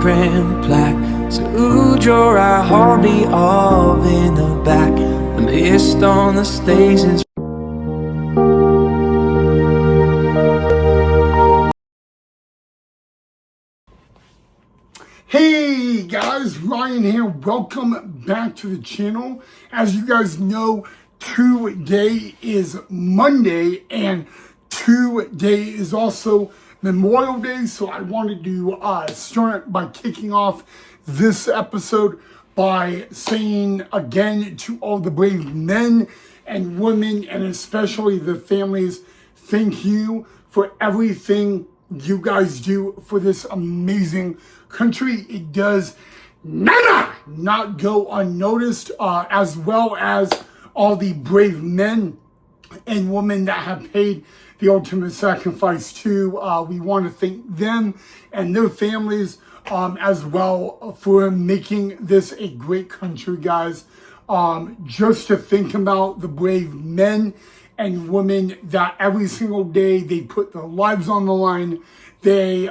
grand plaque. So who draw our hobby of in the back? The mist on the stations. Hey guys, Ryan here. Welcome back to the channel. As you guys know, today is Monday and today is also Memorial Day. So I wanted to start by kicking off this episode by saying again to all the brave men and women and especially the families, thank you for everything you guys do for this amazing country. It does not go unnoticed, as well as all the brave men and women that have paid the ultimate sacrifice too. We want to thank them and their families as well for making this a great country, guys. Just to think about the brave men and women that every single day they put their lives on the line. They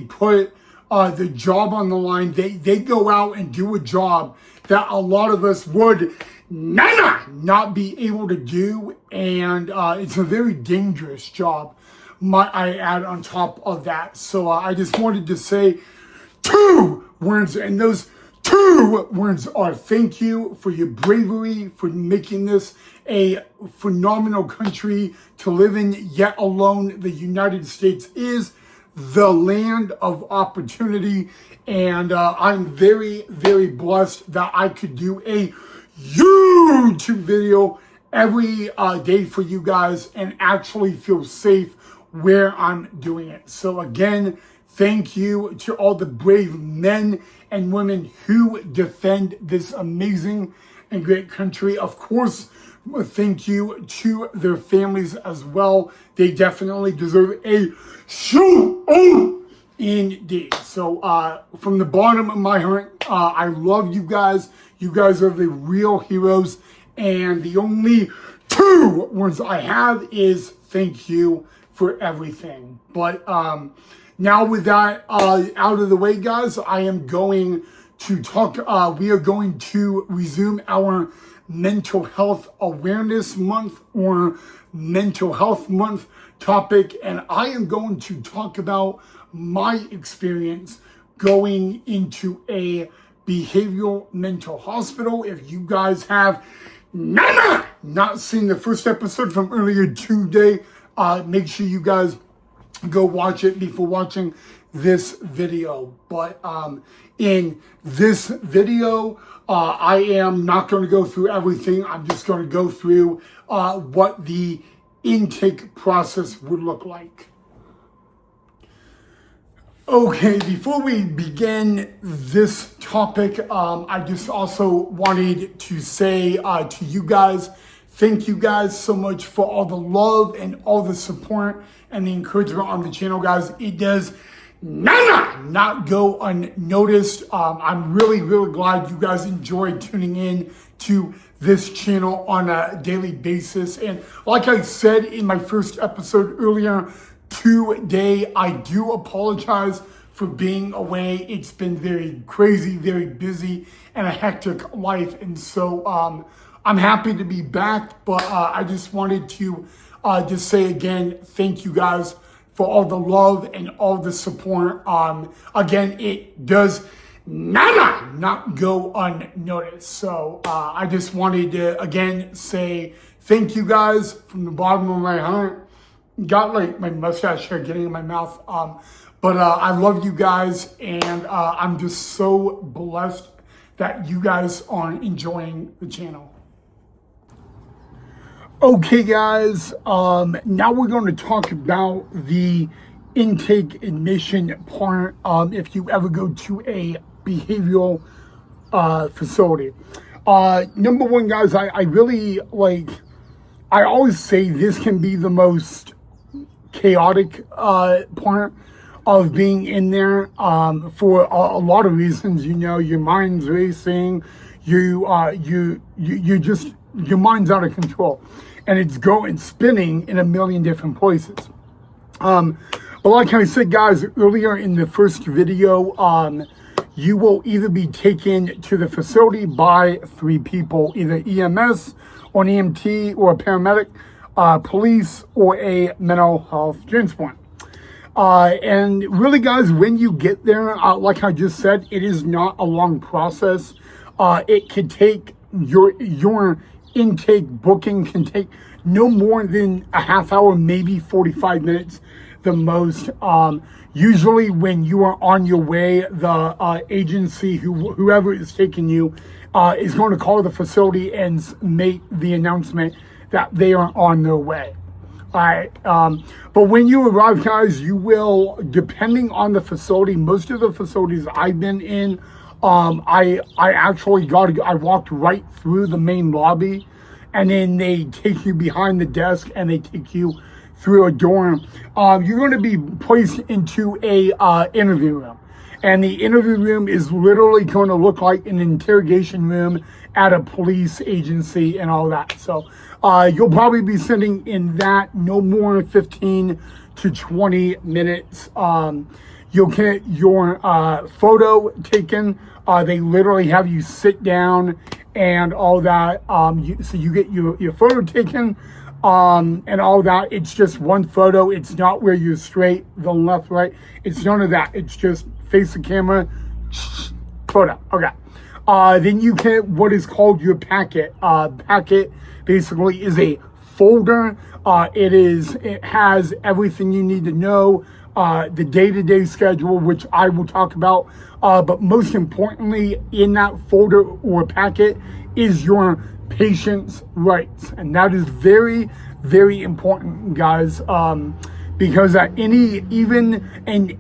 put the job on the line. They go out and do a job that a lot of us would not be able to do, and it's a very dangerous job, might I add on top of that. So I just wanted to say two words, and those two words are thank you for your bravery, for making this a phenomenal country to live in, yet alone the United States is the land of opportunity. And I'm very, very blessed that I could do a YouTube video every day for you guys and actually feel safe where I'm doing it. So again, thank you to all the brave men and women who defend this amazing and great country. Of course, thank you to their families as well. They definitely deserve a shout indeed. So from the bottom of my heart, I love you guys. You guys are the real heroes. And the only two words I have is thank you for everything. But now with that out of the way, guys, I am going to talk, we are going to resume our Mental Health Awareness Month or Mental Health Month topic, and I am going to talk about my experience going into a behavioral mental hospital. If you guys have not seen the first episode from earlier today, make sure you guys go watch it before watching this video. But in this video, I am not going to go through everything. I'm just going to go through what the intake process would look like. Okay, before we begin this topic, I just also wanted to say to you guys, thank you guys so much for all the love and all the support and the encouragement on the channel, guys. It does not go unnoticed. I'm really, really glad you guys enjoy tuning in to this channel on a daily basis. And like I said in my first episode earlier today, I do apologize for being away. It's been very crazy, very busy, and a hectic life. And so I'm happy to be back, but I just wanted to just say again, thank you guys for all the love and all the support. Again, it does not go unnoticed. So I just wanted to again say thank you guys from the bottom of my heart. Got like my mustache hair getting in my mouth. But I love you guys, and I'm just so blessed that you guys are enjoying the channel. Okay, guys, now we're going to talk about the intake admission part if you ever go to a behavioral facility. Number one, guys, I really I always say this can be the most chaotic part of being in there for a lot of reasons. You know, your mind's racing, you just, your mind's out of control, and it's going spinning in a million different places. But But like I said, guys, earlier in the first video, you will either be taken to the facility by 3 people, either EMS or an EMT or a paramedic, police, or a mental health transport. And really, guys, when you get there, like I just said, it is not a long process. It could take your intake booking can take no more than a half hour, maybe 45 minutes, the most. Usually, when you are on your way, the agency, whoever is taking you, is going to call the facility and make the announcement that they are on their way. All right. But when you arrive, guys, you will, depending on the facility, most of the facilities I've been in, I actually I walked right through the main lobby, and then they take you behind the desk and they take you through a door. You're going to be placed into a interview room. And the interview room is literally going to look like an interrogation room at a police agency and all that. So you'll probably be sitting in that no more than 15 to 20 minutes. You'll get your photo taken. They literally have you sit down and all that. So you get your photo taken and all that. It's just one photo. It's not where you're straight, the left, right. It's none of that. It's just face the camera, photo. Okay. Then you get what is called your packet. Packet basically is a folder. It has everything you need to know, the day-to-day schedule, which I will talk about. But most importantly, in that folder or packet is your patient's rights. And that is very, very important, guys. Because at even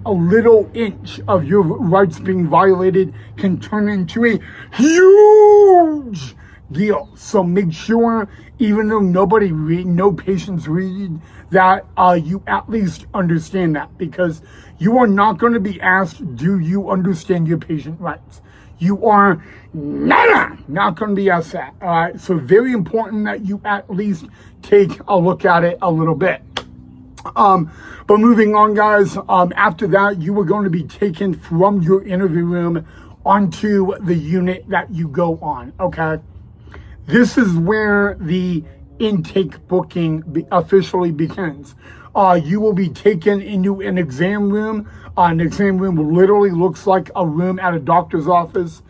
a little inch of your rights being violated can turn into a huge deal. So make sure, even though no patients read that, you at least understand that, because you are not going to be asked, do you understand your patient rights? You are not going to be asked that. All right. So very important that you at least take a look at it a little bit. But moving on, guys, after that, you are going to be taken from your interview room onto the unit that you go on, okay? This is where the intake booking officially begins. You will be taken into an exam room. An exam room literally looks like a room at a doctor's office.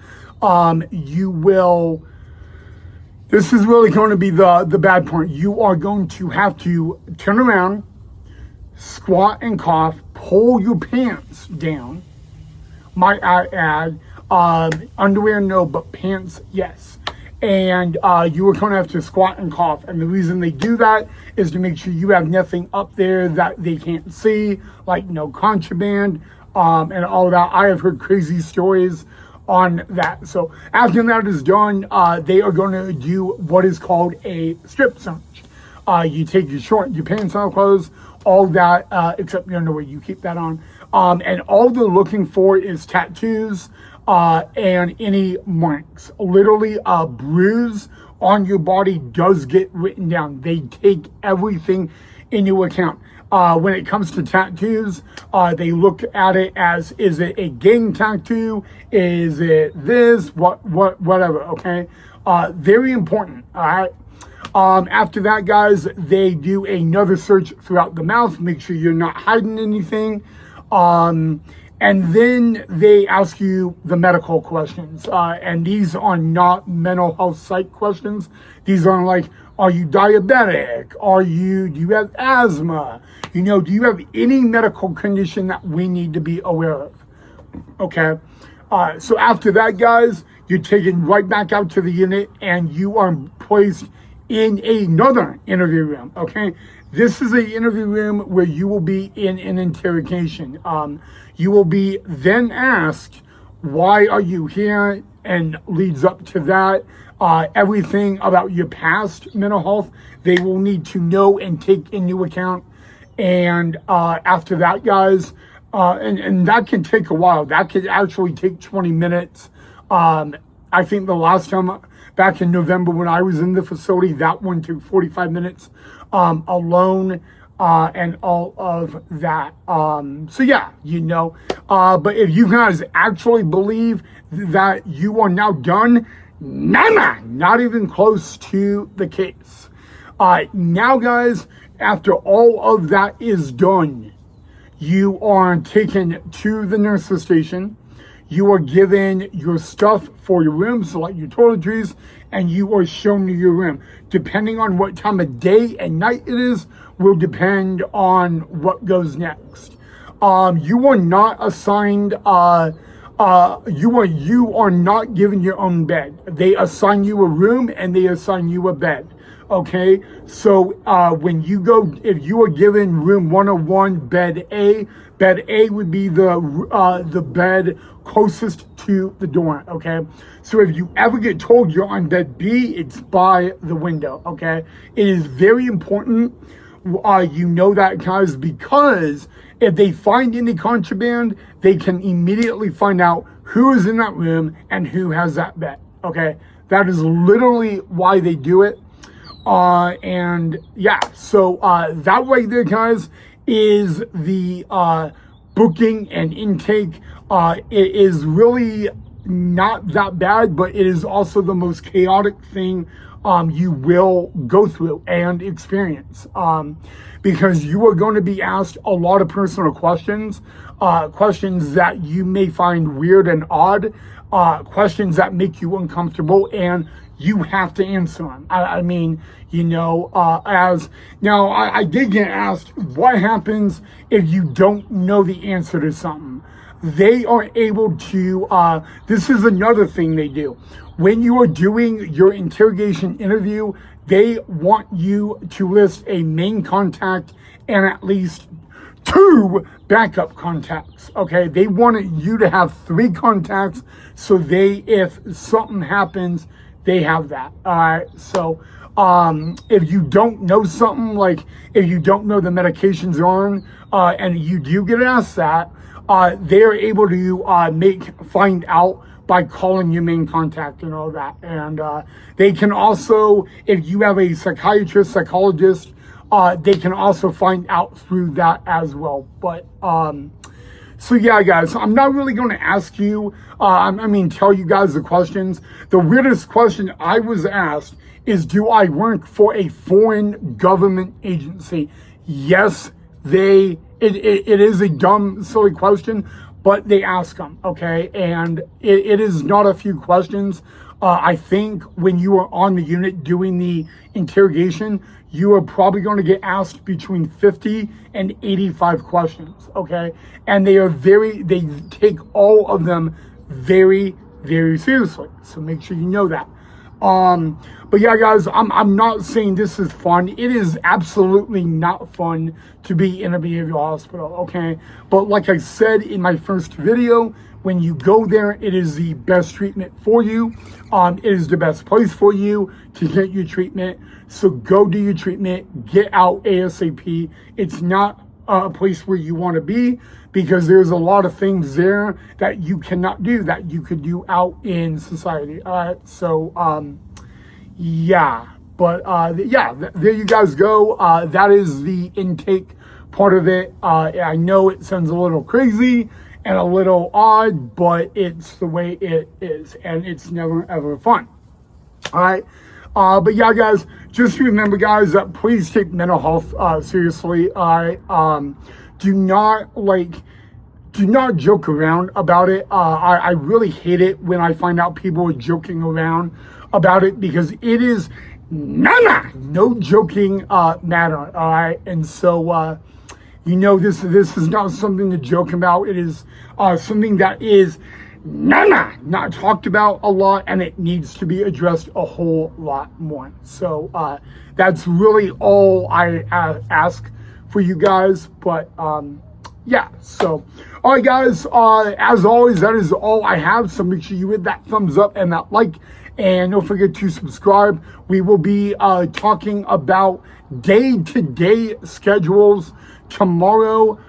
This is really going to be the bad part. You are going to have to turn around, squat and cough, pull your pants down. Might I add, underwear no, but pants yes. And you are going to have to squat and cough. And the reason they do that is to make sure you have nothing up there that they can't see, like no contraband and all that. I have heard crazy stories on that. So after that is done, they are going to do what is called a strip search. You take your pants off, clothes, all that, except your underwear, you keep that on. And all they're looking for is tattoos and any marks. Literally, a bruise on your body does get written down. They take everything into account. When it comes to tattoos, they look at it as, is it a gang tattoo? Is it this? Whatever, okay? Very important, all right? After that, guys, they do another search throughout the mouth, make sure you're not hiding anything. And then they ask you the medical questions. And these are not mental health psych questions. These are like, are you diabetic? Do you have asthma? Do you have any medical condition that we need to be aware of? Okay. So after that, guys, you're taken right back out to the unit and you are placed in another interview room, okay? This is an interview room where you will be in an interrogation. You will be then asked, why are you here? And leads up to that, everything about your past mental health, they will need to know and take into account. And after that, guys, and that can take a while. That could actually take 20 minutes. I think the last time, back in November when I was in the facility, that one took 45 minutes alone. and all of that. So yeah, but if you guys actually believe that you are now done, not even close to the case. Now guys, after all of that is done, you are taken to the nurse's station. You are given your stuff for your room, so like your toiletries, and you are shown to your room. Depending on what time of day and night it is, will depend on what goes next. You are not assigned. You are not given your own bed. They assign you a room and they assign you a bed. Okay, so when you go, if you are given room 101, bed A would be the bed closest to the door. Okay, so if you ever get told you're on bed B, it's by the window. Okay, it is very important. You know that, guys, because if they find any contraband, they can immediately find out who is in that room and who has that bed. Okay, that is literally why they do it. And yeah, so that right there, guys, is the booking and intake. It is really not that bad, but it is also the most chaotic thing you will go through and experience, because you are going to be asked a lot of personal questions, questions that you may find weird and odd, questions that make you uncomfortable, and you have to answer them. I mean, as now I did get asked, what happens if you don't know the answer to something? They are able to, this is another thing they do. When you are doing your interrogation interview, they want you to list a main contact and at least 2 backup contacts. Okay, they wanted you to have 3 contacts, so if something happens, they have that. All right, so if you don't know something, like if you don't know the medications you're on, and you do get asked that, they're able to find out by calling your main contact and all that. And they can also, if you have a psychiatrist, psychologist, they can also find out through that as well. But so yeah, guys, I'm not really going to ask you, tell you guys the questions. The weirdest question I was asked is, do I work for a foreign government agency? Yes, it is a dumb, silly question, but they ask them, okay? And it is not a few questions. I think when you are on the unit doing the interrogation, you are probably going to get asked between 50 and 85 questions, okay? And they take all of them very, very seriously. So make sure you know that. But yeah, guys, I'm not saying this is fun. It is absolutely not fun to be in a behavioral hospital, okay? But like I said in my first video, when you go there, it is the best treatment for you. It is the best place for you to get your treatment. So go do your treatment, get out ASAP. It's not a place where you want to be, because there's a lot of things there that you cannot do that you could do out in society. All right, so yeah, but there you guys go. That is the intake part of it. I know it sounds a little crazy and a little odd, but it's the way it is, and it's never ever fun. All right. But yeah, guys, just remember, guys, that please take mental health seriously. Do not joke around about it. I really hate it when I find out people are joking around about it, because it is no joking matter. All right, and so this is not something to joke about. It is something that is not talked about a lot, and it needs to be addressed a whole lot more. So that's really all I ask for you guys. But yeah, so all right, guys, as always, that is all I have. So make sure you hit that thumbs up and that like, and don't forget to subscribe. We will be talking about day-to-day schedules tomorrow.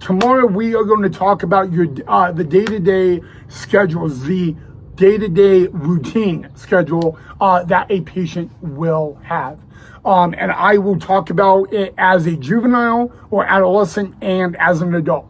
Tomorrow we are going to talk about the day-to-day schedules, the day-to-day routine schedule that a patient will have. And I will talk about it as a juvenile or adolescent and as an adult.